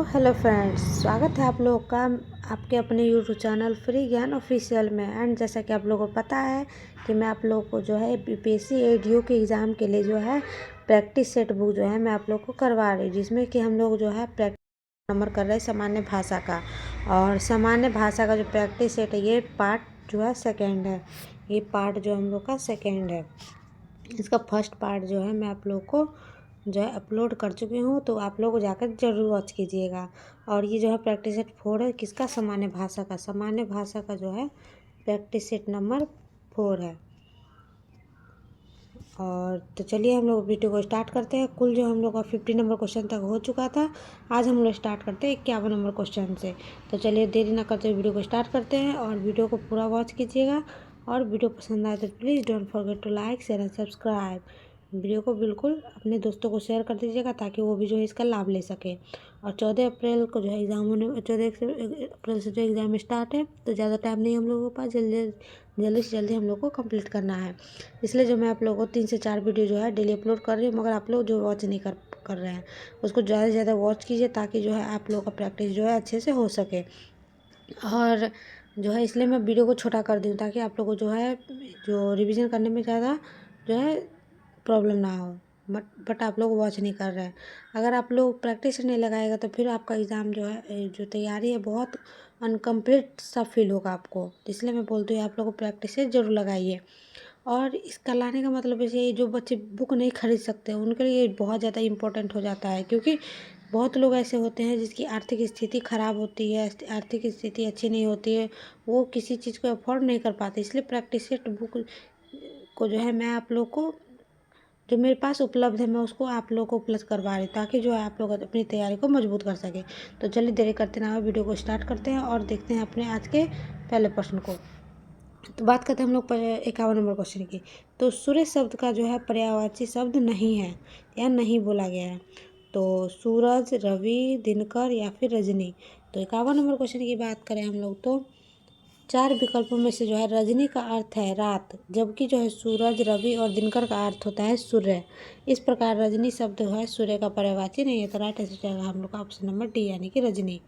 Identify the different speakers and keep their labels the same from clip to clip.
Speaker 1: Hello friends, स्वागत है आप लोगों का आपके अपने यूट्यूब चैनल फ्री ज्ञान ऑफिशियल में। एंड जैसा कि आप लोगों को पता है कि मैं आप लोगों को जो है बीपीएससी एडीओ के एग्ज़ाम के लिए जो है प्रैक्टिस सेट बुक जो है मैं आप लोगों को करवा रही हूँ, जिसमें कि हम लोग जो है प्रैक्टिस नंबर कर रहे हैं सामान्य भाषा का। और सामान्य भाषा का जो प्रैक्टिस सेट है ये पार्ट जो है सेकेंड है। ये पार्ट जो हम लोग का सेकेंड है। इसका फर्स्ट पार्ट जो है मैं आप लोग को जो है अपलोड कर चुकी हूँ, तो आप लोग जाकर जरूर वॉच कीजिएगा। और ये जो है प्रैक्टिस सेट 4 है, किसका? सामान्य भाषा का। सामान्य भाषा का जो है प्रैक्टिस सेट नंबर 4 है। और तो चलिए हम लोग वीडियो को स्टार्ट करते हैं। कुल जो हम लोग का 50 नंबर क्वेश्चन तक हो चुका था। आज हम लोग स्टार्ट करते हैं 51 नंबर क्वेश्चन से। तो चलिए देरी ना करते वीडियो को स्टार्ट करते हैं और वीडियो को पूरा वॉच कीजिएगा। और वीडियो पसंद आए तो please don't forget to like share and subscribe. Video को बिल्कुल अपने दोस्तों को शेयर कर दीजिएगा ताकि वो भी जो है इसका लाभ ले सके। और 14 अप्रैल को जो है एग्ज़ाम होने 14 अप्रैल से जो एग्ज़ाम स्टार्ट है, तो ज़्यादा टाइम नहीं हम लोगों के पास। जल्दी से जल्दी हम लोग को कंप्लीट करना है। इसलिए जो मैं आप लोगों को 3 से 4 वीडियो जो है डेली अपलोड कर रही हूँ, मगर आप लोग जो वॉच नहीं कर रहे हैं उसको ज़्यादा से ज़्यादा वॉच कीजिए ताकि जो है आप लोगों का प्रैक्टिस जो है अच्छे से हो सके। और जो है इसलिए मैं वीडियो को छोटा कर दूँ ताकि आप लोगों को जो है जो रिवीजन करने में ज़्यादा जो है प्रॉब्लम ना हो। बट आप लोग वॉच नहीं कर रहे हैं। अगर आप लोग प्रैक्टिस नहीं लगाएगा तो फिर आपका एग्ज़ाम जो है जो तैयारी है बहुत अनकम्प्लीट सा फील होगा आपको। इसलिए मैं बोलती हूँ आप लोग को प्रैक्टिस से ज़रूर लगाइए। और इसका लाने का मतलब ये जो बच्चे बुक नहीं खरीद सकते उनके लिए बहुत ज़्यादा इम्पोर्टेंट हो जाता है, क्योंकि बहुत लोग ऐसे होते हैं जिसकी आर्थिक स्थिति ख़राब होती है, आर्थिक स्थिति अच्छी नहीं होती है, वो किसी चीज़ को अफोर्ड नहीं कर पाते। इसलिए प्रैक्टिस सेट बुक को जो है मैं आप लोग को जो मेरे पास उपलब्ध है मैं उसको आप लोगों को उपलब्ध करवा रही हूँ ताकि जो है आप लोग अपनी तैयारी को मजबूत कर सकें। तो चलिए देरी करते ना हुए वीडियो को स्टार्ट करते हैं और देखते हैं अपने आज के पहले प्रश्न को। तो बात करते हैं हम लोग 51 नंबर क्वेश्चन की। तो सूर्य शब्द का जो है पर्यायवाची शब्द नहीं है या नहीं बोला गया है। तो सूरज, रवि, दिनकर या फिर रजनी। तो 51 नंबर क्वेश्चन की बात करें हम लोग तो 4 विकल्पों में से जो है रजनी का अर्थ है रात, जबकि जो है सूरज, रवि और दिनकर का अर्थ होता है सूर्य। इस प्रकार रजनी शब्द जो है सूर्य का पर्यायवाची नहीं है। तो राइट आंसर जाएगा हम लोग का ऑप्शन नंबर डी, यानी कि रजनी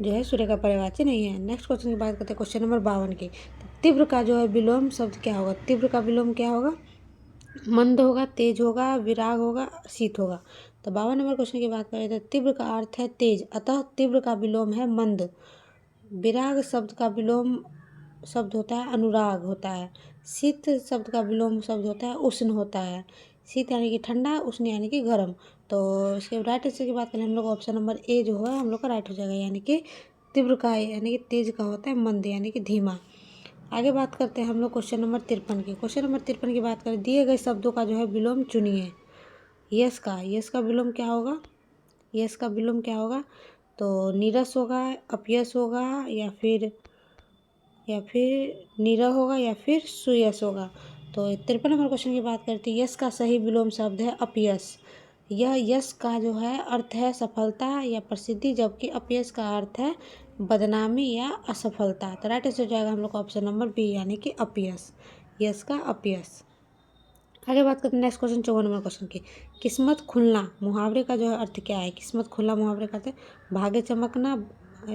Speaker 1: जो है सूर्य का पर्यायवाची नहीं है। नेक्स्ट क्वेश्चन की बात करते हैं क्वेश्चन नंबर 52 की। तीव्र का जो है विलोम शब्द क्या होगा? तीव्र का विलोम क्या होगा? मंद होगा, तेज होगा, विराग होगा, शीत होगा। तो 52 नंबर क्वेश्चन की बात करें तो तीव्र का अर्थ है तेज, अतः तीव्र का विलोम है मंद। विराग शब्द का विलोम शब्द होता है अनुराग होता है। शीत शब्द का विलोम शब्द होता है उष्ण होता है। शीत यानी कि ठंडा, उष्ण यानी कि गर्म। तो इसके राइट आंसर की बात करें हम लोग ऑप्शन नंबर ए जो है हम लोग का राइट हो जाएगा, यानी कि तीव्र का यानी कि तेज का होता है मंद यानी कि धीमा। आगे बात करते हैं हम लोग क्वेश्चन नंबर 53 की। क्वेश्चन नंबर 53 की बात करें, दिए गए शब्दों का जो है विलोम चुनिए। यश का विलोम क्या होगा? यश का विलोम क्या होगा? तो नीरस होगा, अपयश होगा या फिर नीरव होगा या फिर सुयश होगा। तो 53 नंबर क्वेश्चन की बात करते हैं, यश का सही विलोम शब्द है अपयश। यह यश का जो है अर्थ है सफलता या प्रसिद्धि, जबकि अपयश का अर्थ है बदनामी या असफलता। तो राइट आंसर हो जाएगा हम लोग का ऑप्शन नंबर बी, यानी कि अपयश। यश का अपयश। आगे बात करते हैं नेक्स्ट क्वेश्चन 54 नंबर क्वेश्चन की। किस्मत खुलना मुहावरे का जो है अर्थ क्या है? किस्मत खुलना मुहावरे का अर्थ है भाग्य चमकना,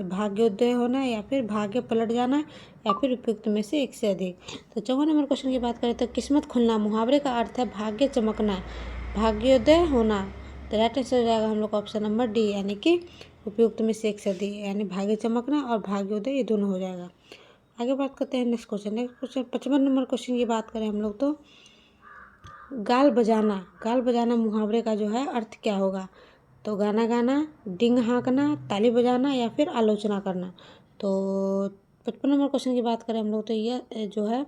Speaker 1: भाग्योदय होना या फिर भाग्य पलट जाना या फिर उपयुक्त में से एक से अधिक। तो 54 नंबर क्वेश्चन की बात करें तो किस्मत खुलना मुहावरे का अर्थ है भाग्य चमकना, भाग्योदय होना। तो राइट आंसर हो जाएगा हम लोग का ऑप्शन नंबर डी, यानी कि उपयुक्त में से एक से अधिक, यानी भाग्य चमकना और भाग्योदय ये दोनों हो जाएगा। आगे बात करते हैं नेक्स्ट क्वेश्चन 55 नंबर क्वेश्चन की बात करें हम लोग तो गाल बजाना मुहावरे का जो है अर्थ क्या होगा? तो गाना गाना, डिंग हाँकना, ताली बजाना या फिर आलोचना करना। तो 55 नंबर क्वेश्चन की बात करें हम लोग तो यह जो है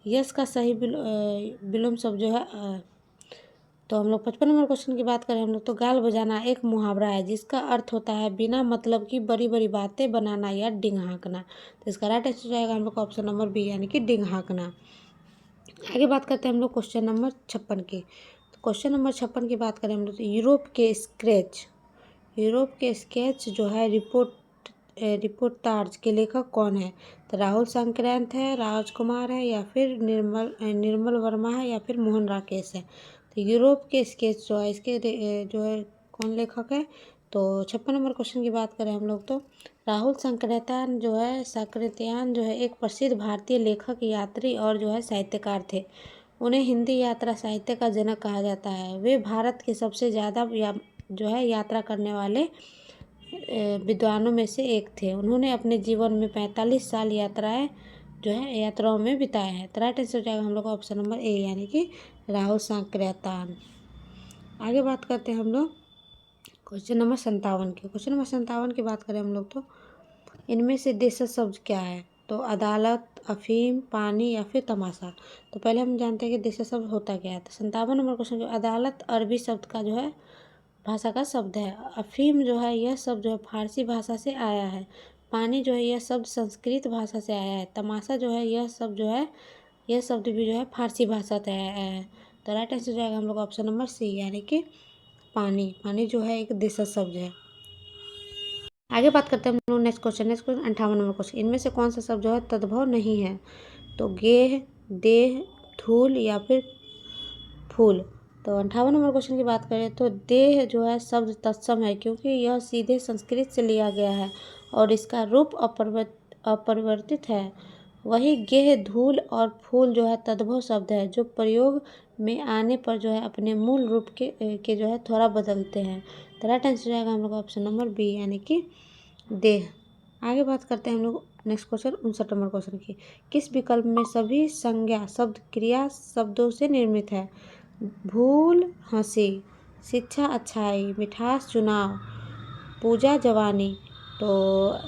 Speaker 1: यश का सही विलोम शब्द जो है तो हम लोग 55 नंबर क्वेश्चन की बात करें हम लोग तो गाल बजाना एक मुहावरा है जिसका अर्थ होता है बिना मतलब की बड़ी बड़ी बातें बनाना या डिंग हाँकना। तो इसका राइट आंसर जाएगा हम लोग का ऑप्शन नंबर बी, यानी कि डिंग हाँकना। आगे बात करते हैं हम लोग क्वेश्चन नंबर 56 की। तो क्वेश्चन नंबर 56 की बात करें हम लोग तो यूरोप के स्केच जो है रिपोर्टाज के लेखक कौन है? तो राहुल संक्रांत है, राजकुमार है या फिर निर्मल वर्मा है या फिर मोहन राकेश है। तो यूरोप के स्केच जो है इसके जो है कौन लेखक है? तो 56 नंबर क्वेश्चन की बात करें हम लोग तो राहुल सांकृत्यायन जो है एक प्रसिद्ध भारतीय लेखक, यात्री और जो है साहित्यकार थे। उन्हें हिंदी यात्रा साहित्य का जनक कहा जाता है। वे भारत के सबसे ज़्यादा जो है यात्रा करने वाले विद्वानों में से एक थे। उन्होंने अपने जीवन में 45 साल यात्राओं में बिताए हैं। तो राइट आंसर हो जाएगा हम लोग का ऑप्शन नंबर ए, यानी कि राहुल सांकृत्यायन। आगे बात करते हैं हम लोग क्वेश्चन नंबर 57 की। क्वेश्चन नंबर 57 की बात करें हम लोग तो इनमें से देशज शब्द क्या है? तो अदालत, अफीम, पानी या फिर तमाशा। तो पहले हम जानते हैं कि देशज शब्द होता क्या है। तो 57 नंबर क्वेश्चन, अदालत अरबी शब्द का जो है भाषा का शब्द है। अफीम जो है यह शब्द जो है फारसी भाषा से आया है। पानी जो है यह शब्द संस्कृत भाषा से आया है। तमाशा जो है यह शब्द भी जो है फारसी भाषा से आया है। तो राइट आंसर हो जाएगा हम लोग ऑप्शन नंबर सी, यानी कि पानी जो है एक देशज शब्द है। आगे बात करते हैं हम लोग नेक्स्ट क्वेश्चन 58 नंबर क्वेश्चन, इनमें से कौन सा शब्द जो है तद्भव नहीं है? तो गेह, देह, धूल या फिर फूल। तो 58 नंबर क्वेश्चन की बात करें तो देह जो है शब्द तत्सम है, क्योंकि यह सीधे संस्कृत से लिया गया है और इसका रूप अपरिवर्तित है। वही गेह, धूल और फूल जो है तद्भव शब्द है, जो प्रयोग में आने पर जो है अपने मूल रूप के जो है थोड़ा बदलते हैं। तो राइट आंसर जाएगा हम लोग ऑप्शन नंबर बी, यानी कि देह। आगे बात करते हैं हम लोग नेक्स्ट क्वेश्चन 59 नंबर क्वेश्चन की। किस विकल्प में सभी संज्ञा शब्द क्रिया शब्दों से निर्मित है? भूल, हंसी, शिक्षा, अच्छाई, मिठास, चुनाव, पूजा, जवानी। तो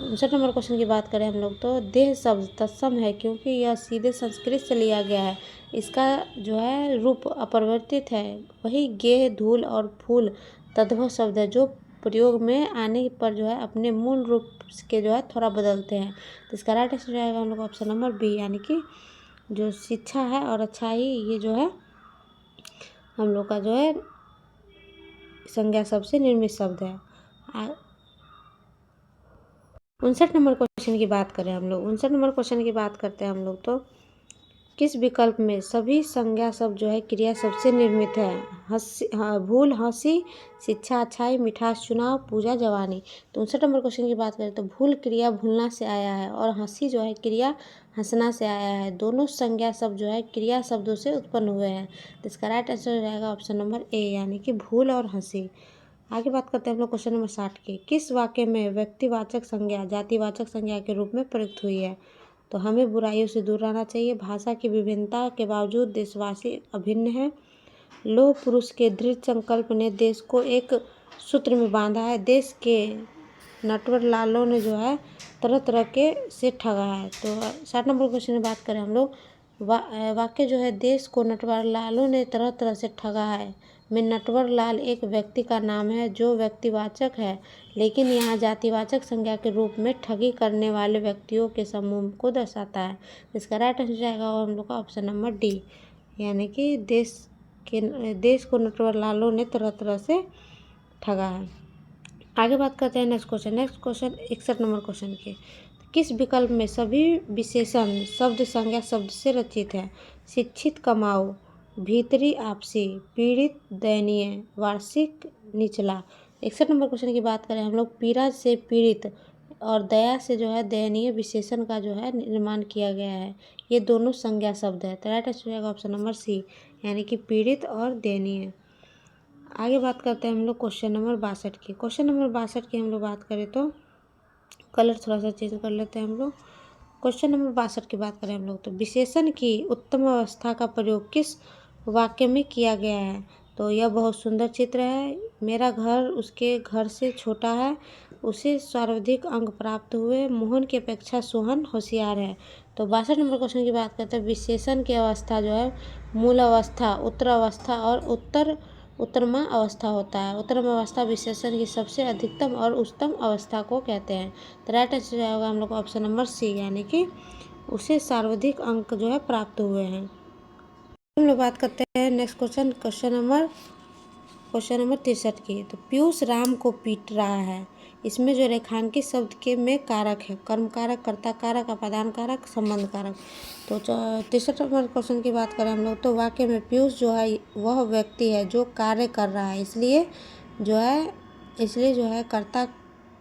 Speaker 1: 59 नंबर क्वेश्चन की बात करें हम लोग तो देह शब्द तत्सम है, क्योंकि यह सीधे संस्कृत से लिया गया है। इसका जो है रूप अपरिवर्तित है। वही गेह, धूल और फूल तद्भव शब्द है, जो प्रयोग में आने पर जो है अपने मूल रूप के जो है थोड़ा बदलते हैं। तो इसका राइट आंसर जाएगा हम लोग ऑप्शन नंबर बी, यानी कि जो शिक्षा है और अच्छाई, ये जो है हम लोग का जो है संज्ञा शब्द से निर्मित शब्द है। 59 नंबर क्वेश्चन की बात करें हम लोग, 59 नंबर क्वेश्चन की बात करते हैं हम लोग तो किस विकल्प में सभी संज्ञा शब्द जो है क्रिया शब्द से निर्मित है? भूल, हंसी, शिक्षा, अच्छाई, मिठास, चुनाव, पूजा, जवानी। तो 59 नंबर क्वेश्चन की बात करें तो भूल क्रिया भूलना से आया है और हंसी जो है क्रिया हंसना से आया है। दोनों संज्ञा शब्द जो है क्रिया शब्दों से उत्पन्न हुए हैं। तो इसका राइट आंसर हो जाएगा ऑप्शन नंबर ए, यानी कि भूल और हंसी। आगे बात करते हैं हम लोग क्वेश्चन नंबर 60 की। किस वाक्य में व्यक्तिवाचक संज्ञा जातिवाचक संज्ञा के रूप में प्रयुक्त हुई है? तो हमें बुराइयों से दूर रहना चाहिए, भाषा की विभिन्नता के बावजूद देशवासी अभिन्न है, लोह पुरुष के दृढ़ संकल्प ने देश को एक सूत्र में बांधा है, देश के नटवर लालों ने जो है तरह तरह के से ठगा है। तो 60 नंबर क्वेश्चन में बात करें हम लोग वाक्य जो है देश को नटवर लालों ने तरह तरह से ठगा है में नटवर लाल एक व्यक्ति का नाम है जो व्यक्तिवाचक है, लेकिन यहाँ जातिवाचक संज्ञा के रूप में ठगी करने वाले व्यक्तियों के समूह को दर्शाता है। इसका राइट आंसर जाएगा और हम लोग का ऑप्शन नंबर डी, यानी कि देश को नटवर लालों ने तरह तरह से ठगा है। आगे बात करते हैं नेक्स्ट क्वेश्चन 61 नंबर क्वेश्चन के। किस विकल्प में सभी विशेषण शब्द संज्ञा शब्द से रचित है? शिक्षित, कमाऊ, भीतरी, आपसी, पीड़ित, दयनीय, वार्षिक, निचला। 61 नंबर क्वेश्चन की बात करें हम लोग पीड़ा से पीड़ित और दया से जो है दयनीय विशेषण का जो है निर्माण किया गया है। ये दोनों संज्ञा शब्द है। तो राइट आंसर हो जाएगा ऑप्शन नंबर सी, यानी कि पीड़ित और दयनीय। आगे बात करते हैं हम लोग क्वेश्चन नंबर 62 की। क्वेश्चन नंबर 62 की हम लोग बात करें तो कलर थोड़ा सा चेंज कर लेते हैं हम लोग। क्वेश्चन नंबर 62 की बात करें हम लोग तो विशेषण की उत्तम अवस्था का प्रयोग किस वाक्य में किया गया है? तो यह बहुत सुंदर चित्र है, मेरा घर उसके घर से छोटा है, उसे सर्वाधिक अंक प्राप्त हुए, मोहन की अपेक्षा सोहन होशियार है। तो 62 नंबर क्वेश्चन की बात करते हैं विशेषण की अवस्था जो है मूल अवस्था, उत्तर अवस्था और उत्तरमा अवस्था होता है। उत्तरम अवस्था विशेषण की सबसे अधिकतम और उच्चतम अवस्था को कहते हैं। तो राइट आंसर जाएगा हम लोग ऑप्शन नंबर सी, यानी कि उसे सर्वाधिक अंक जो है प्राप्त हुए हैं। हम लोग बात करते हैं नेक्स्ट क्वेश्चन नंबर 63 की। तो पीयूष राम को पीट रहा है, इसमें जो रेखांकित शब्द के में कारक है कर्म कारक, कर्ता कारक, अपादान कारक, संबंध कारक। तो 63 नंबर क्वेश्चन की बात करें हम लोग तो वाक्य में पीयूष जो है वह व्यक्ति है जो कार्य कर रहा है, इसलिए जो है इसलिए जो है कर्ता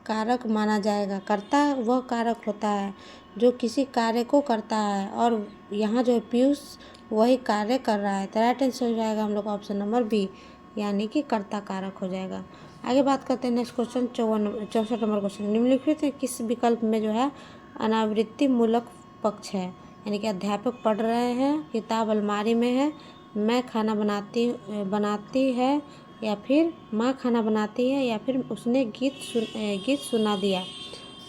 Speaker 1: कारक माना जाएगा। कर्ता वह कारक होता है जो किसी कार्य को करता है, और यहाँ जो है पीयूष वही कार्य कर रहा है। तो राइट आंसर हो जाएगा हम लोग का ऑप्शन नंबर बी, यानी कि कर्ता कारक हो जाएगा। आगे बात करते हैं नेक्स्ट क्वेश्चन 64 नंबर क्वेश्चन। निम्नलिखित किस विकल्प में जो है अनावृत्ति मूलक पक्ष है? यानी कि अध्यापक पढ़ रहे हैं, किताब अलमारी में है, मैं खाना बनाती है, या फिर माँ खाना बनाती है, या फिर उसने गीत सुना दिया।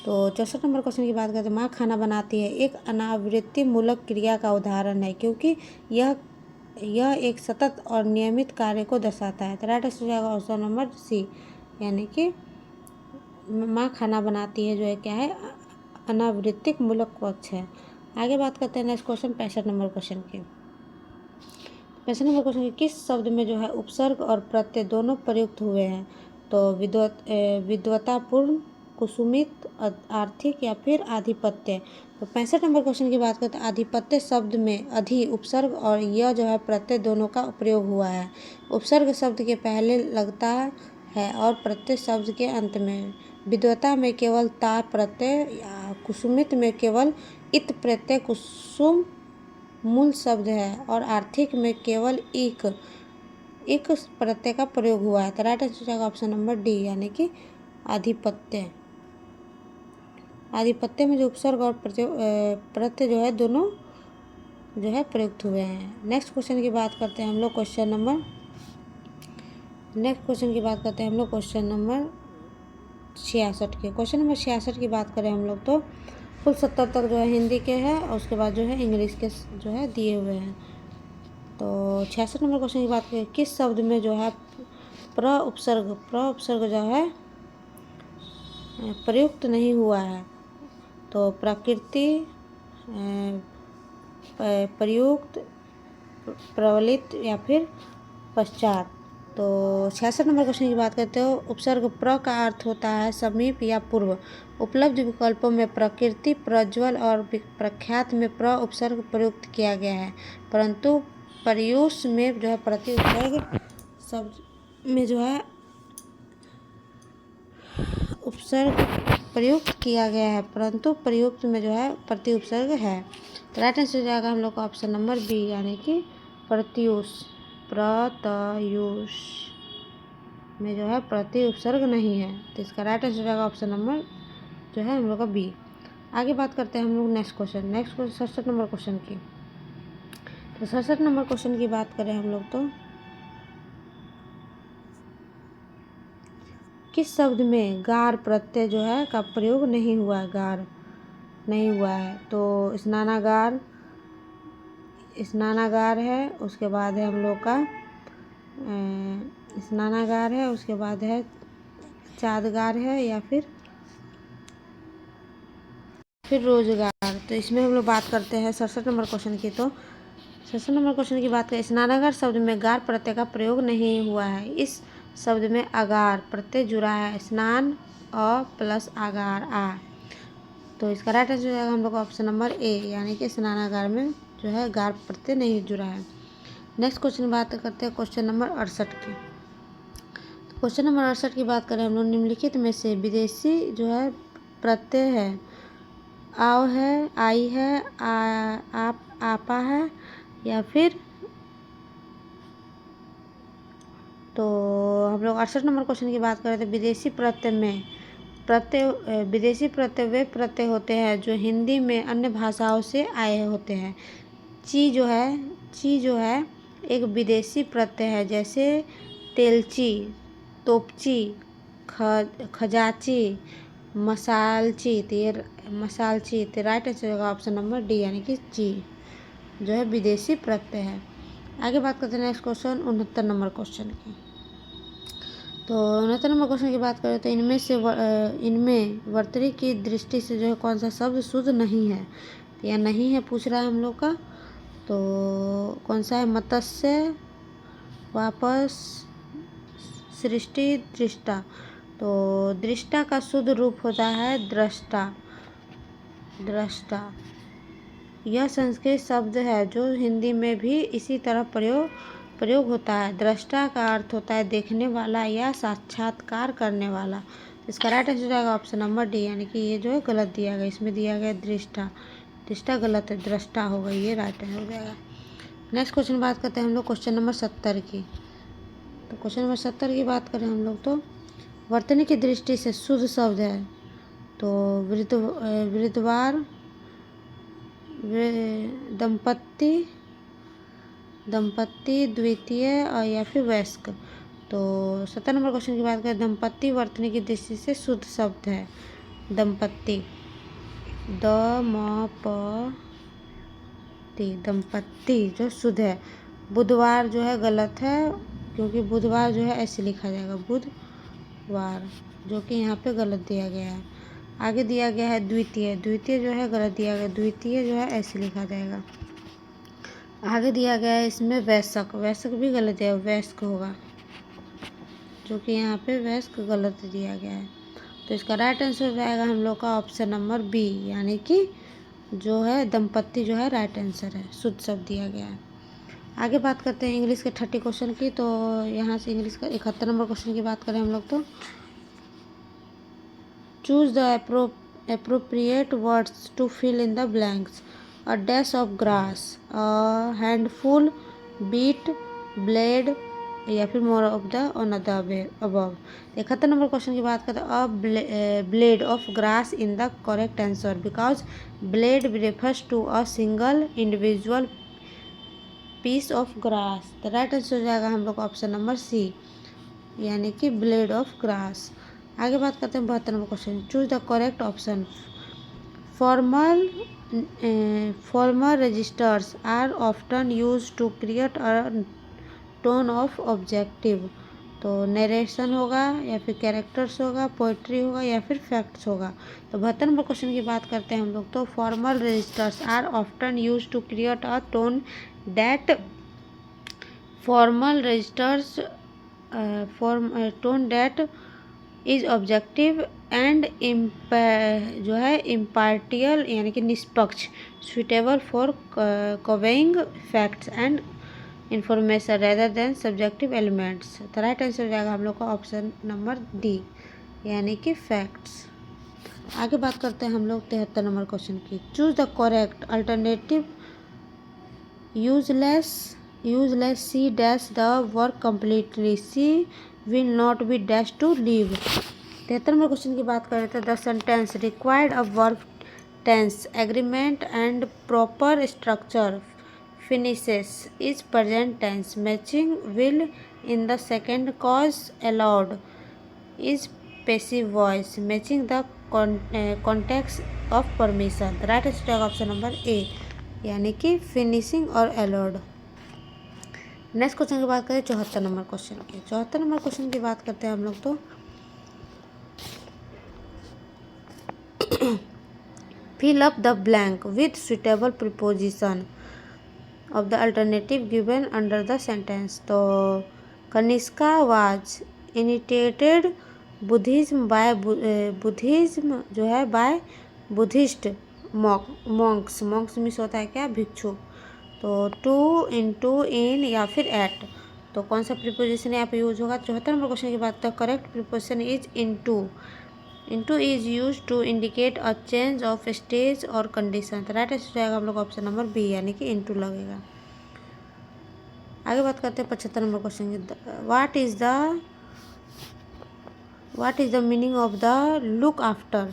Speaker 1: तो 64 नंबर क्वेश्चन की बात करते हैं। माँ खाना बनाती है एक अनावृत्ति मूलक क्रिया का उदाहरण है, क्योंकि यह एक सतत और नियमित कार्य को दर्शाता है। तो राइट आंसर हो जाएगा ऑप्शन नंबर सी, यानी कि माँ खाना बनाती है जो है क्या है, अनावृत्तिक मूलक पक्ष है। आगे बात करते हैं नेक्स्ट क्वेश्चन 65 नंबर क्वेश्चन की। 65 नंबर क्वेश्चन की किस शब्द में जो है उपसर्ग और प्रत्यय दोनों प्रयुक्त हुए हैं? तो विद्वतापूर्ण, कुसुमित, आर्थिक, या फिर आधिपत्य। तो 65 नंबर क्वेश्चन की बात करते हैं। आधिपत्य शब्द में अधि उपसर्ग और यह जो है प्रत्यय दोनों का प्रयोग हुआ है। उपसर्ग शब्द के पहले लगता है और प्रत्यय शब्द के अंत में। विद्वता में केवल ता प्रत्यय, कुसुमित में केवल इत प्रत्यय कुसुम मूल शब्द है, और आर्थिक में केवल एक प्रत्यय का प्रयोग हुआ है। तो राइट आंसर हो जाएगा ऑप्शन नंबर डी, यानी कि आधिपत्य। आधिपत्य में जो उपसर्ग और प्रत्यय जो है दोनों जो है प्रयुक्त हुए हैं। नेक्स्ट क्वेश्चन की बात करते हैं हम लोग क्वेश्चन नंबर 66 के। क्वेश्चन नंबर 66 की बात करें हम लोग तो कुल 70 तक जो है हिंदी के हैं, और उसके बाद जो है इंग्लिश के जो है दिए हुए हैं। तो 66 नंबर क्वेश्चन की बात करें। किस शब्द में जो है प्र उपसर्ग जो है प्रयुक्त नहीं हुआ है? तो प्रकृति, प्रयुक्त, प्रवलित, या फिर पश्चात। तो 66 नंबर क्वेश्चन की बात करते हो। उपसर्ग प्र का अर्थ होता है समीप या पूर्व। उपलब्ध विकल्पों में प्रकृति, प्रज्वल और प्रख्यात में प्र उपसर्ग प्रयुक्त किया गया है, परंतु प्रयूष में जो है प्रति उपसर्ग शब्द में जो है उपसर्ग प्रयुक्त किया गया है, परंतु प्रयुक्त में जो है प्रति उपसर्ग है। तो राइट आंसर हो जाएगा हम लोग का ऑप्शन नंबर बी, यानी कि प्रत्युष। प्रत्युष में जो है प्रति उपसर्ग नहीं है, तो इसका राइट आंसर हो जाएगा ऑप्शन नंबर जो है हम लोग का बी। आगे बात करते हैं हम लोग नेक्स्ट क्वेश्चन 67 नंबर क्वेश्चन की। तो 67 नंबर क्वेश्चन की बात करें हम लोग तो किस शब्द में गार प्रत्यय जो है का प्रयोग नहीं हुआ है? गार नहीं हुआ है। तो स्नानागार है, उसके बाद है हम लोग का स्नानागार है, उसके बाद है चादगार है, या फिर रोजगार। तो इसमें हम लोग बात करते हैं 67 नंबर क्वेश्चन की। तो 67 नंबर क्वेश्चन की बात करें। स्नानागार शब्द में गार प्रत्यय का प्रयोग नहीं हुआ है। इस शब्द में अगार प्रत्यय जुड़ा है। स्नान अ प्लस आगार आ। तो इसका राइट आंसर हो जाएगा हम लोग का ऑप्शन नंबर ए, यानी कि स्नानागार में जो है गार प्रत्यय नहीं जुड़ा है। नेक्स्ट क्वेश्चन की बात करते हैं क्वेश्चन नंबर 68 की। तो क्वेश्चन नंबर 68 की बात करें हम लोग। निम्नलिखित में से विदेशी जो है प्रत्यय है आव है, आई है, आपा है, या फिर। तो हम लोग 68 नंबर क्वेश्चन की बात करें तो विदेशी प्रत्यय वे प्रत्यय होते हैं जो हिंदी में अन्य भाषाओं से आए होते हैं। ची जो है एक विदेशी प्रत्यय है, जैसे तेलची, तोपची, खजाची, मसालची। तो राइट आंसर होगा ऑप्शन नंबर डी, यानी कि ची जो है विदेशी प्रत्यय है। आगे बात करते हैं नेक्स्ट क्वेश्चन 69 नंबर क्वेश्चन की। तो 69 नंबर क्वेश्चन की बात करें तो इनमें वर्तनी की दृष्टि से जो है कौन सा शब्द शुद्ध नहीं है या नहीं है पूछ रहा है हम लोग का। तो कौन सा है? मत्स्य, वापस, सृष्टि, दृष्टा। तो दृष्टा का शुद्ध रूप होता है दृष्टा। यह संस्कृत शब्द है जो हिंदी में भी इसी तरह प्रयोग होता है। दृष्टा का अर्थ होता है देखने वाला या साक्षात्कार करने वाला। इसका राइट आंसर हो जाएगा ऑप्शन नंबर डी, यानी कि ये जो है गलत दिया गया। इसमें दिया गया दृष्टा, दृष्टा गलत है, दृष्टा होगा, ये राइट आंसर हो जाएगा। नेक्स्ट क्वेश्चन बात करते हैं हम लोग क्वेश्चन नंबर 70 की। तो क्वेश्चन नंबर 70 की बात करें हम लोग तो वर्तनी की दृष्टि से शुद्ध शब्द है तो वृद्धवार, दंपत्ति, द्वितीय और या फिर वयस्क। तो 70 नंबर क्वेश्चन की बात करें, दंपत्ति वर्तनी की दृष्टि से शुद्ध शब्द है दंपत्ति, दंपत्ति जो शुद्ध है। बुधवार जो है गलत है, क्योंकि बुधवार जो है ऐसे लिखा जाएगा बुधवार, जो कि यहाँ पे गलत दिया गया है। आगे दिया गया है द्वितीय, द्वितीय जो है गलत दिया गया, द्वितीय जो है ऐसे लिखा जाएगा। आगे दिया गया है इसमें वयस्क, वयस्क भी गलत दिया, वयस्क होगा, जो कि यहाँ पे वयस्क गलत दिया गया है। तो इसका राइट आंसर हो जाएगा हम लोग का ऑप्शन नंबर बी, यानी कि जो है दंपत्ति जो है राइट आंसर है, शुद्ध शब्द दिया गया है। आगे बात करते हैं इंग्लिश के 30 क्वेश्चन की। तो यहाँ से इंग्लिश का 71 नंबर क्वेश्चन की बात करें हम लोग तो choose the appropriate words to fill in the blanks. A dash of grass, a handful, beat, blade या फिर more of the on the above। 71 number question की बात करते हैं a blade of grass in the correct answer because blade refers to a single individual piece of grass। तो right answer हो जाएगा हम लोग ऑप्शन नंबर सी, यानी कि ब्लेड ऑफ ग्रास। आगे बात करते हैं 72 number question, choose the correct option. Formal registers are often use to create a tone of objective. तो नरेशन होगा या फिर कैरेक्टर्स होगा, पोइट्री होगा या फिर फैक्ट्स होगा। तो 72 नंबर क्वेश्चन की बात करते हैं हम लोग तो formal registers are often use to create a tone that formal registers tone that is objective and जो है impartial यानी कि निष्पक्ष, suitable for conveying facts and information rather than subjective elements। तो राइट आंसर हो जाएगा हम लोग का ऑप्शन नंबर डी, यानी कि फैक्ट्स। आगे बात करते हैं हम लोग 73 नंबर क्वेश्चन की, choose the correct alternative. useless she dash the work completely, she will not be dash to leave। 73 number question की बात करें तो the sentence required a verb tense agreement and proper structure finishes is present tense, matching will in the second clause allowed is passive voice, matching the context of permission. Right answer option number A, यानी कि finishing और allowed. Next question की बात करें 74 number question की। 74 number question की बात करते हैं हम लोग तो fill up the blank with suitable preposition of the alternative given under the sentence. तो Kanishka was initiated Buddhism by Buddhism जो है by Buddhist monks, monks means होता है क्या, भिक्षु। तो टू, इनटू, इन या फिर एट। तो कौन सा प्रीपोजिशन यहाँ पे यूज होगा। 74 नंबर क्वेश्चन की बात तो correct preposition is into. Into is use to indicate a change of stage और कंडीशन। तो राइट आंसर जाएगा हम लोग ऑप्शन नंबर बी, यानी कि इनटू लगेगा। आगे बात करते हैं 75 नंबर क्वेश्चन की, what is the meaning of the look after.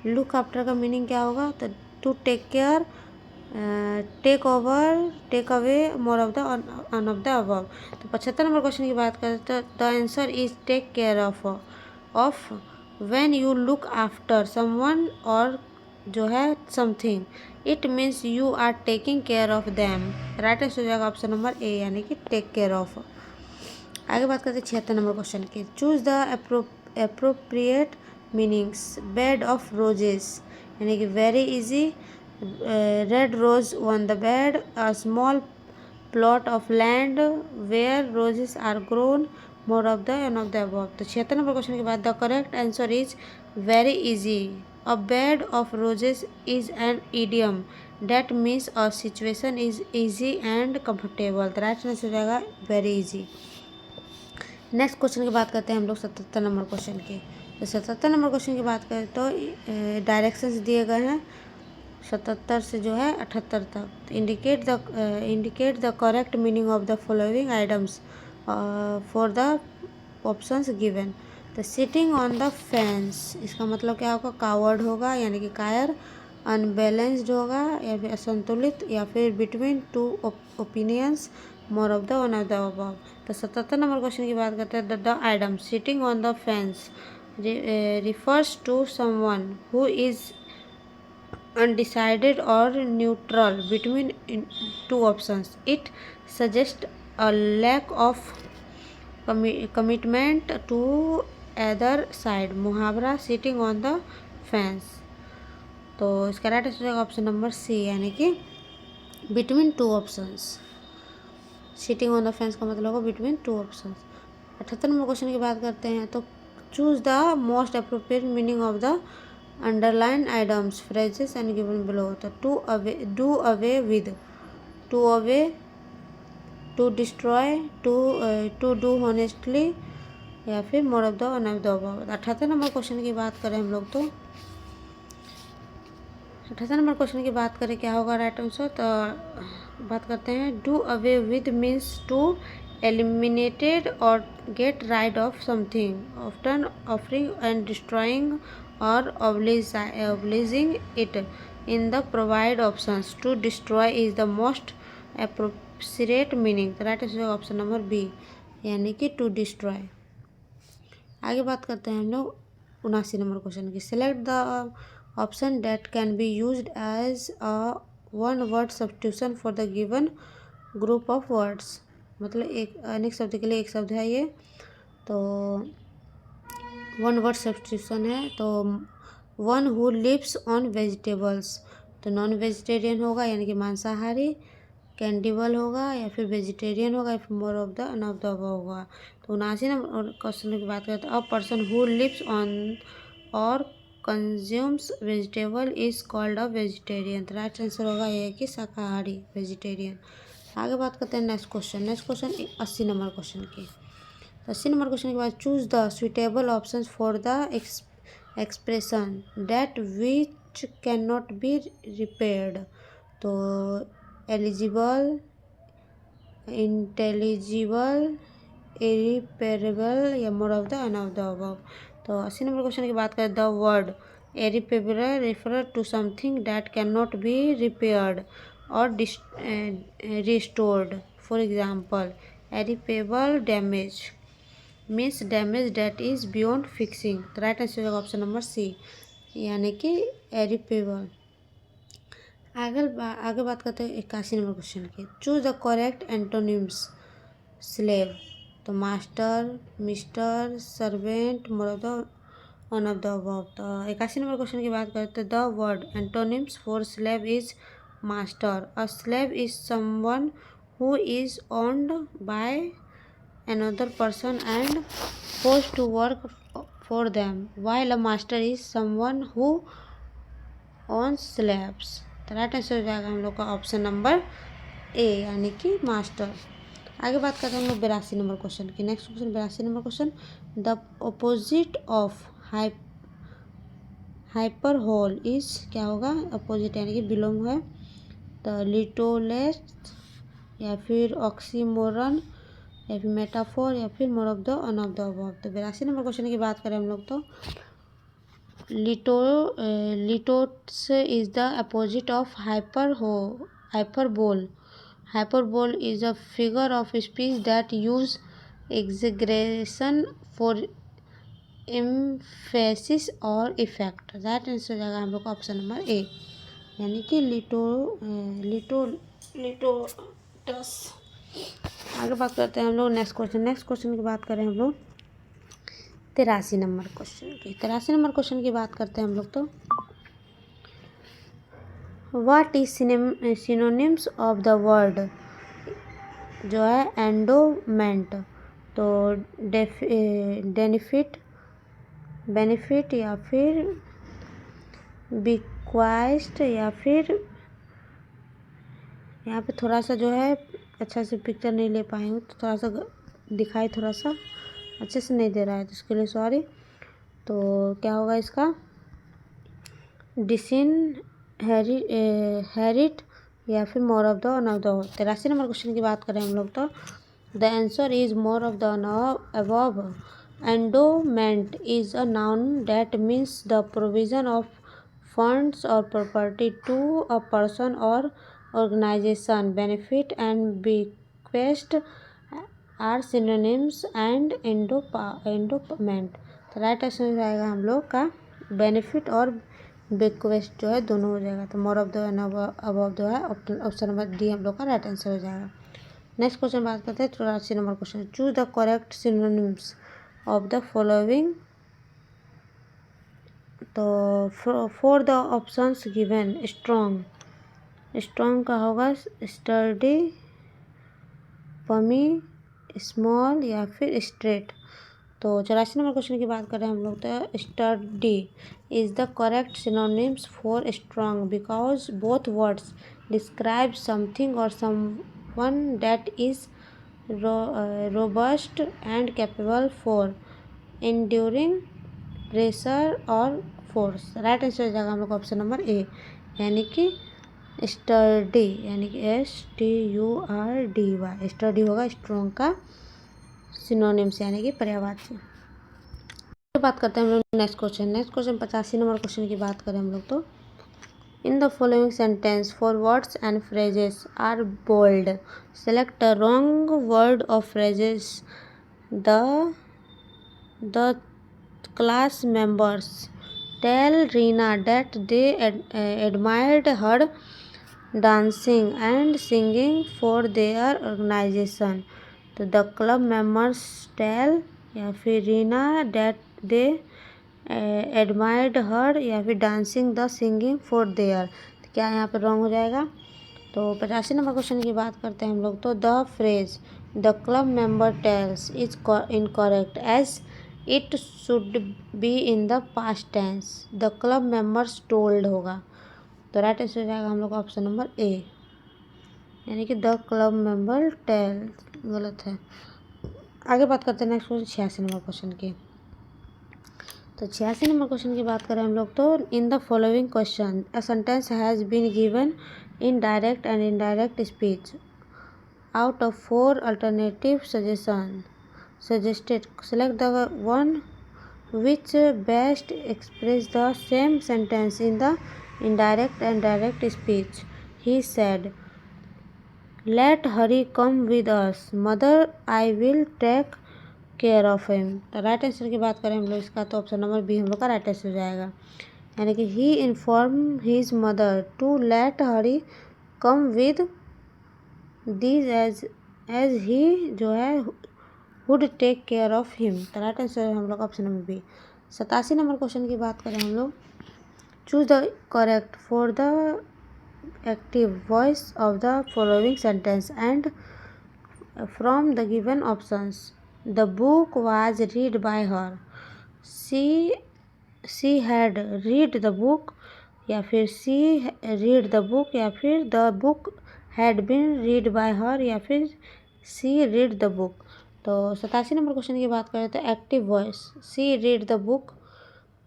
Speaker 1: Look after का मीनिंग क्या होगा। तो to take care, take over, take away, more of the on of the above. तो 75 नंबर क्वेश्चन की बात करें तो the answer is take care of when you look after someone और जो है something, it means you are taking care of them. Right answer हो जाएगा ऑप्शन नंबर ए, यानी कि टेक केयर ऑफ। आगे बात करते हैं 76 नंबर क्वेश्चन की, choose the appropriate meanings. Bed of roses यानी कि very easy, red rose on the bed, a small plot of land where roses are grown, more of the an of the above. तो 76 number question के बाद the correct answer is very easy. A bed of roses is an idiom that means a situation is easy and comfortable. तो right answer हो जाएगा very easy. Next question की बात करते हैं हम लोग 77 नंबर क्वेश्चन की। तो 77 नंबर क्वेश्चन की बात करें तो डायरेक्शंस दिए गए हैं 77 से जो है 78 तक। तो indicate the correct meaning of the following items for the options given. तो सिटिंग ऑन द फेंस, इसका मतलब क्या होगा? कावर्ड होगा यानी कि कायर, अनबैलेंस्ड होगा या फिर असंतुलित, या फिर between two opinions, more of the one of the above. तो 77 नंबर क्वेश्चन की बात करते हैं। The item sitting on the fence refers to someone who is undecided or neutral between two options. It suggests a lack of commitment to either side. मुहावरा sitting on the fence. तो इसका right answer होगा option number C, यानी कि between two options. Sitting on the fence का मतलब होगा between two options. 78 number question की बात करते हैं। तो choose the most appropriate meaning of the underline items phrases and given below. तो do away with, to away, to destroy, to do honestly, या फिर more of the one of the above. 78 number question की बात करें हम लोग तो 78 number question की बात करें क्या होगा राइट आंसर। तो बात करते हैं do away with means to eliminated और get ride of something, often offering and destroying और obliging it in the provide options. To destroy is the most appropriate meaning. तो right answer option number B, यानी कि to destroy. आगे बात करते हैं हम लोग 79 नंबर क्वेश्चन की। Select the option that can be used as a one word substitution for the given group of words. मतलब एक अनेक शब्द के लिए एक शब्द है ये, तो वन वर्ड सब्स्टिट्यूशन है। तो one who lives on vegetables, तो नॉन वेजिटेरियन होगा यानी कि मांसाहारी, कैंडिबल होगा या फिर वेजिटेरियन होगा, या फिर more of the on of the above होगा। तो 79 नंबर क्वेश्चन की बात करते हैं। A person who lives on और consumes vegetable is called a vegetarian. तो राइट आंसर होगा ये कि शाकाहारी, वेजिटेरियन। आगे बात करते हैं नेक्स्ट क्वेश्चन 80 नंबर क्वेश्चन की। 80 नंबर क्वेश्चन के बाद choose the suitable options for the expression that which can not be repaired. तो एलिजिबल, इंटेलिजिबल, इरिपेरेबल, या more of the on of the above. तो 80 नंबर क्वेश्चन की बात करें। The word irreparable refer to something that can not be repaired और restored. For example, irreparable damage means damage that is beyond fixing. तो right answer होगा option number C, यानी कि irreparable. आगे बात करते हैं 81 नंबर क्वेश्चन की। Choose the correct antonyms slave. तो master, mister, servant, more of the one of the above. तो 81 नंबर क्वेश्चन की बात करते हैं। The word antonyms for slave is master. A slave is someone who is owned by another person and forced to work for them, while a master is someone who owns slaves। तो right answer हो जाएगा हम लोग का option number A, यानी कि master. आगे बात करते हैं हम लोग 82 नंबर क्वेश्चन की। Next question 82 number question. The opposite of hyperbole is क्या होगा? अपोजिट यानी कि बिलोंग है। तो लिटोलेस, या फिर ऑक्सीमोरन, या फिर मेटाफोर, या फिर more of the on of the above. तो 82 नंबर क्वेश्चन की बात करें हम लोग तो litotes is the opposite of hyperbole. Hyperbole is a figure of speech that use exaggeration for emphasis और इफेक्ट। दैट आंसर हो जाएगा हम लोग का ऑप्शन नंबर ए, यानी कि लिटोटस। आगे बात करते हैं हम लोग नेक्स्ट क्वेश्चन की बात करें हम लोग 83 नंबर क्वेश्चन की। 83 नंबर क्वेश्चन की बात करते हैं हम लोग तो what is synonyms of the word जो है एंडोमेंट। तो बेनिफिट, या फिर बिक्वाइस्ट, या फिर यहाँ पे थोड़ा सा जो है अच्छा से पिक्चर नहीं ले पाई हूँ, तो थोड़ा सा दिखाई थोड़ा सा अच्छे से नहीं दे रहा है, तो इसके लिए सॉरी। तो क्या होगा इसका, हैरिट या फिर more of the another. 83 number question की बात करें हम लोग तो the answer is more of the above. Endowment is a noun that means the provision of funds और प्रॉपर्टी टू अ पर्सन और organization. Benefit and bequest are synonyms and endowment. तो right answer हो जाएगा हम लोग का benefit और बेक्वेस्ट जो है दोनों हो जाएगा। तो मोर ऑफ द अबव जो है ऑप्शन नंबर डी हम लोग का राइट आंसर हो जाएगा। नेक्स्ट क्वेश्चन बात करते हैं 84 number question. Choose the correct synonyms of the following. तो for the options given, strong का होगा स्टर्डी, पमी, स्मॉल या फिर स्ट्रेट। तो 84 नंबर क्वेश्चन की बात करें हम लोग तो sturdy is the correct synonyms for strong because both words describe something और someone that is robust and capable for enduring pressure और फोर्स। राइट आंसर हो जाएगा हम लोग ऑप्शन नंबर ए, यानी कि स्टर्डी, यानी कि STURDY। स्टर्डी होगा स्ट्रॉन्ग का सिनोनिम्स यानी कि पर्यायवाची। बात करते हैं हम लोग नेक्स्ट क्वेश्चन 85 नंबर क्वेश्चन की बात करें हम लोग तो in the following sentence four words and phrases are bold, select a wrong word of phrases. The class members tell Reena that they admired her dancing and singing for their organization. तो the club members tell या फिर Reena that they admired her या फिर dancing the singing for their. तो क्या यहाँ पे wrong हो जाएगा। तो 85 नंबर क्वेश्चन की बात करते हैं हम लोग तो the phrase the club member tells is incorrect as it should be in the past tense. The club members told होगा। तो राइट आंसर हो जाएगा हम लोग का ऑप्शन नंबर ए, यानी कि द क्लब मेंबर टेल गलत है। आगे बात करते हैं नेक्स्ट क्वेश्चन 86 नंबर क्वेश्चन की। तो 86 नंबर क्वेश्चन की बात करें हम लोग तो in the following question a sentence has been given in direct and indirect speech out of 4 alternative suggested. Select the one which best express the same sentence in the indirect and direct speech. He said, "Let Hari come with us. Mother, I will take care of him." तो right answer की बात करें हम लोग इसका तो option number B हम लोग का राइट आंसर हो जाएगा, यानी कि he informed his mother to let Hari come with these as he जो है would take care of him. तो राइट आंसर है हम लोग option number B. 87 number question की बात करें हम लोग choose the correct for the active voice of the following sentence and from the given options. The book was read by her, she had read the book या फिर she read the book या फिर the book had been read by her या फिर she read the book. तो 87 number question की बात करें तो active voice she read the book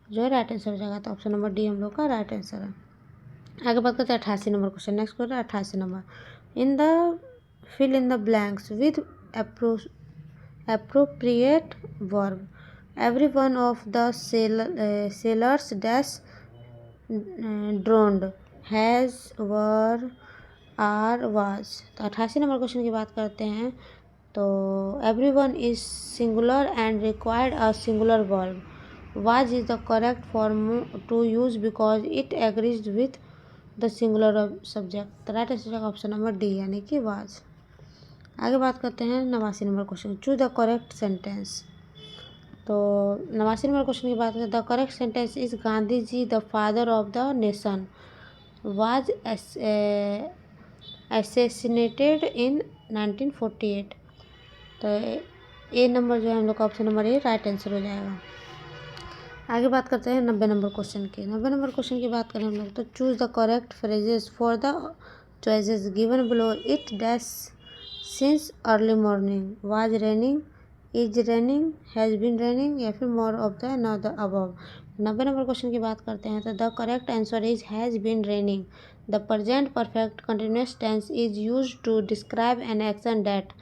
Speaker 1: जो है राइट आंसर हो जाएगा। तो ऑप्शन नंबर डी हम लोग का राइट आंसर है। आगे बात करते हैं 88 number question. Next question 88 number in the fill in the blanks with appropriate verb. Every one of the sailors dash drowned has were are was। तो 88 नंबर क्वेश्चन की बात करते हैं तो everyone is singular and required a singular verb. Was is the correct form to use because it agrees with the singular subject. तो right answer का option number D, यानी कि was। आगे बात करते हैं 89 number question choose the correct sentence. तो 89 number question की बात करें the correct sentence is Gandhi ji the father of the nation was assassinated in 1948। तो ए नंबर जो है हम लोग का ऑप्शन नंबर ए राइट आंसर हो जाएगा। आगे बात करते हैं 90 नंबर क्वेश्चन की। 90 नंबर क्वेश्चन की बात करें हम लोग तो choose the correct phrases for the choices given below. It dash since early morning, was raining, is raining, has been raining, या फिर more of the not the above. 90 number question की बात करते हैं तो the correct answer is has been raining. The present perfect continuous tense is used to describe an action that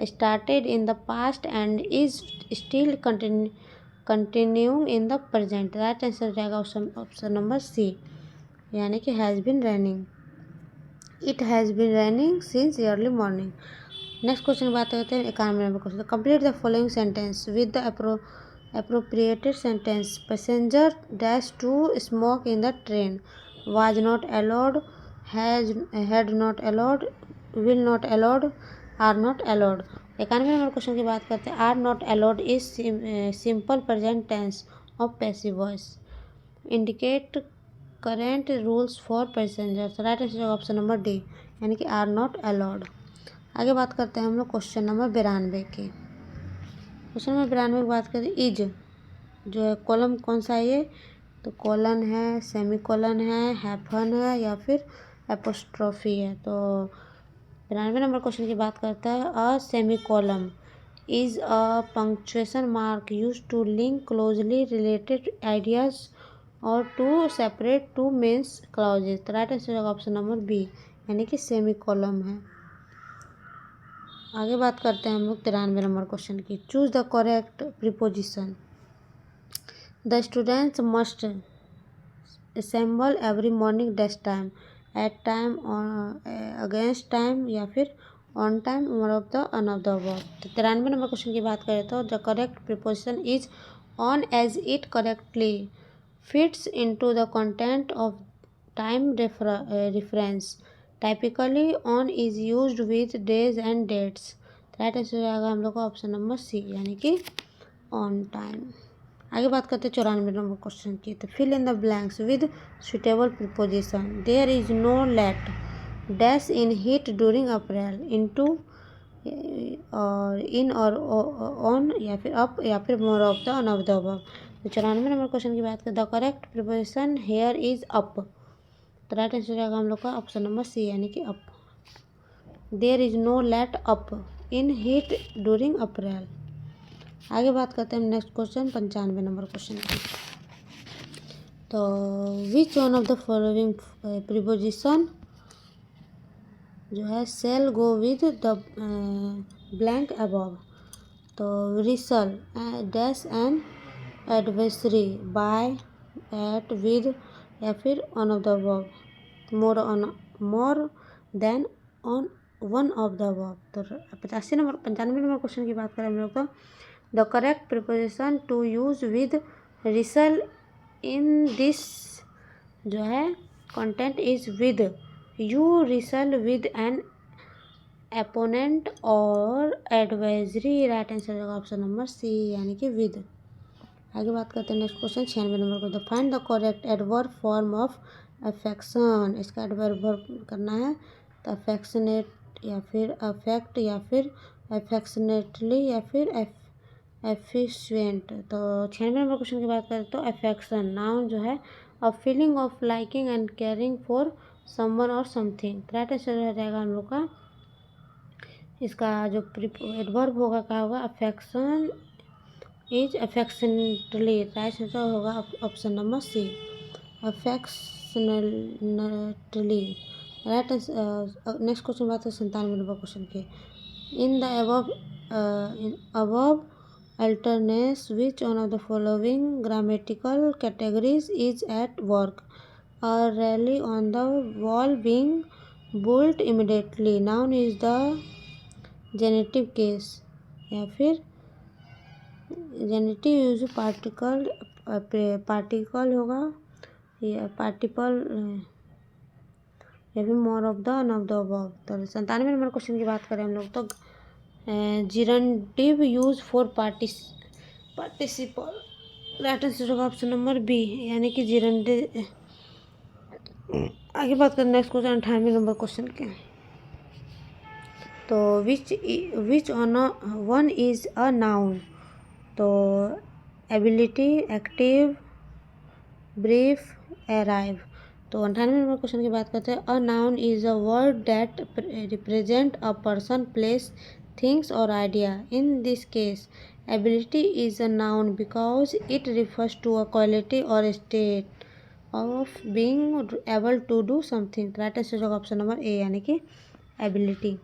Speaker 1: started in the past and is still continuing in the present. Right answer जाएगा option number C, यानी कि has been raining. It has been raining since early morning. Next question की बात करते हैं 91 number question. Complete the following sentence with the appropriated sentence. Passenger dash to smoke in the train, was not allowed, had not allowed, will not allowed, are not allowed. 91 number question की बात करते हैं. Are not allowed is simple present tense of passive voice, indicate current rules for passengers. Right answer option number D, यानी कि are not allowed. आगे बात करते हैं हम लोग क्वेश्चन नंबर 92 की. क्वेश्चन नंबर 92 की बात करें. इज जो है कॉलम कौन सा है ये, तो कॉलन है, सेमी कॉलन है, हैफन है, या फिर एपोस्ट्रॉफी है. तो 92 नंबर क्वेश्चन की बात करता है. A semicolon is a punctuation mark use to link closely related ideas और to separate two mains clauses. तो राइट आंसर होगा ऑप्शन नंबर बी, यानी कि सेमी कॉलम है. आगे बात करते हैं हम लोग 93 नंबर क्वेश्चन की. Choose the correct preposition. The students must assemble every morning dash time, at time, against time, या फिर on time, more of the on of the above. तो 93 नंबर क्वेश्चन की बात करें तो the correct preposition is on as it correctly fits into the content of time reference. Typically on is used with days and dates. Right answer हो जाएगा हम लोग का ऑप्शन नंबर सी, यानी कि ऑन टाइम. आगे बात करते हैं 94 नंबर क्वेश्चन की. तो fill in the blanks with suitable preposition. There is no let dash in heat during April, into और इन और ऑन, या फिर अप, या फिर more of the on of the above. तो 94 नंबर क्वेश्चन की बात करें. The correct preposition here is up. तो राइट आंसर जाएगा हम लोग का ऑप्शन नंबर सी, यानी कि up. There is no let up in heat during अप्रैल. आगे बात करते हैं नेक्स्ट क्वेश्चन 95 नंबर क्वेश्चन की. तो which one of the following preposition जो है shall go with the blank above. तो wrestle dash and adversary, by, at, with, या फिर on of the above. More than on one of the above. तो 95 number question की बात करें हम लोग तो the correct preposition to use with wrestle in this जो है content is with. You wrestle with an opponent और एडवाइजरी. राइट आंसर होगा ऑप्शन नंबर सी, यानी कि विद. आगे बात करते हैं नेक्स्ट क्वेश्चन 96 नंबर को. The find the correct adverb form of affection. इसका एडवर्ब करना है तो अफेक्शनेट, या फिर अफेक्ट, या फिर अफेक्शनेटली, या फिर एफिशिएंट. तो 96 नंबर क्वेश्चन की बात करें तो अफेक्शन नाउन जो है a feeling of liking and caring for someone और समथिंग. राइट आंसर हो जाएगा हम लोग का. इसका जो एडवर्ब होगा क्या होगा, affection is affectionately. Right answer होगा option number C, affectionately. Right answer. Next question बात है 97 नंबर क्वेश्चन के. In the above alternatives which one of the following grammatical categories is at work? A rally on the wall being built immediately. Noun is the genitive case, या फिर genitive use particle होगा, या particle, या फिर more of the on of the above. तो 97 number question की बात करें हम लोग तो gerundive use for participle. Right answer होगा ऑप्शन नंबर बी, यानी कि जिरंडिव. आगे बात करें नेक्स्ट क्वेश्चन 98 नंबर क्वेश्चन के. तो which one is a noun. तो एबिलिटी, एक्टिव, ब्रीफ, अराइव. तो 98 नंबर क्वेश्चन की बात करते हैं। A noun is a word that represent a person, place, things और idea. In this case ability is a noun because it refers to a quality और state of being able to do something. Right answer होगा option number A यानी कि ability.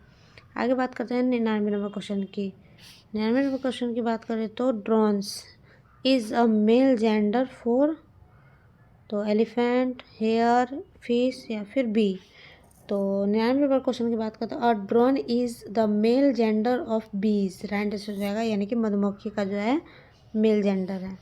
Speaker 1: आगे बात करते हैं 99 number question की। 99 नंबर क्वेश्चन की बात करें तो drones is a male gender for, तो एलिफेंट, हेयर, फिश या फिर बी। तो 99 नंबर क्वेश्चन की बात करते हैं। A drone is the male gender of बीज। राइट आंसर हो जाएगा यानी कि मधुमक्खी का जो है मेल जेंडर है।